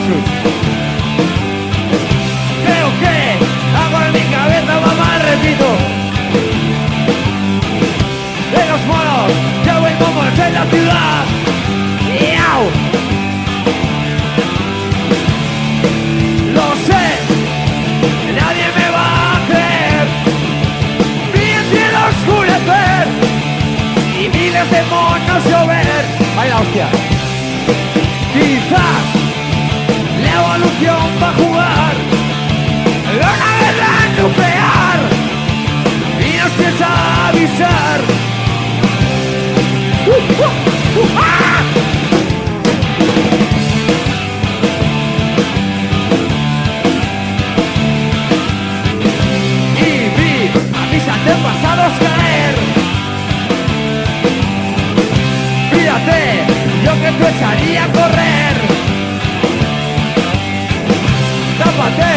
Jesús. Creo que algo en mi cabeza va mal, repito. De los monos, ya ven momos en la ciudad. ¡Miau! Lo sé, nadie me va a creer. Vi el cielo oscurecer y miles de monos llover. ¡Vaya hostia! Quizás la evolución va a jugar una guerra nuclear y nos piensa avisar. ¡Ah! Y vi a mis antepasados caer. Fíjate, yo que tú echaría a correr. Tápate,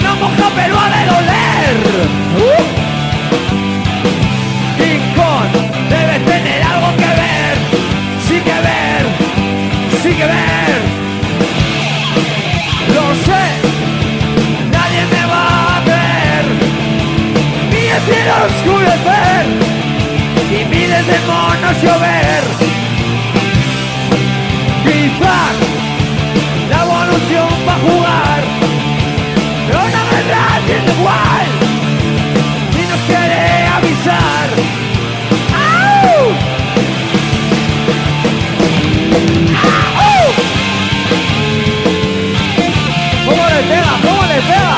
no moja pero ha de doler. King Kong debe tener algo que ver. Sí que ver, sí que ver. Lo sé, nadie me va a ver. Vi el cielo oscurecer y miles de monos llover. Quizás la evolución va a jugar una guerra sin igual y nos quiere avisar. ¡Au! ¡Au! ¿Cómo le pega? ¿Cómo le pega?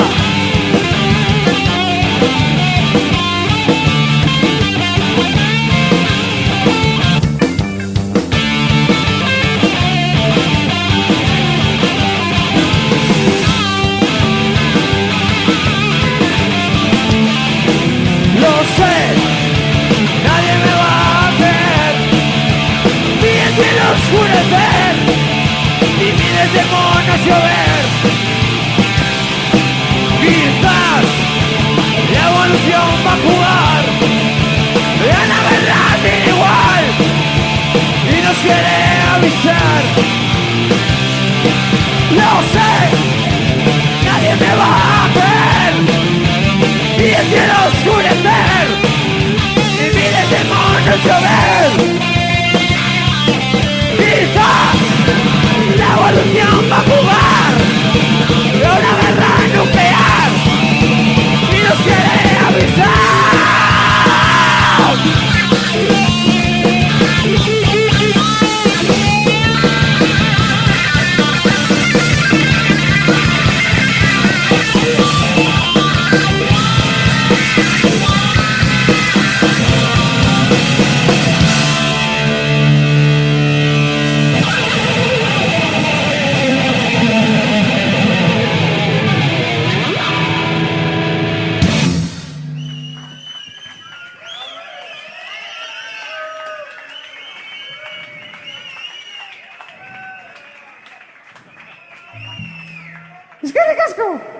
Lo sé, nadie me va a ver. Vi el cielo oscurecer y miles de monos llover. Quizás la evolución va a jugar una guerra sin igual y nos quiere avisar. Lo sé, nadie me va a ver. Y el cielo oscurecer y miles de monos llover. Quizás la evolución va a jugar una guerra nuclear y nos quiere avisar. ¡Es que ricasco!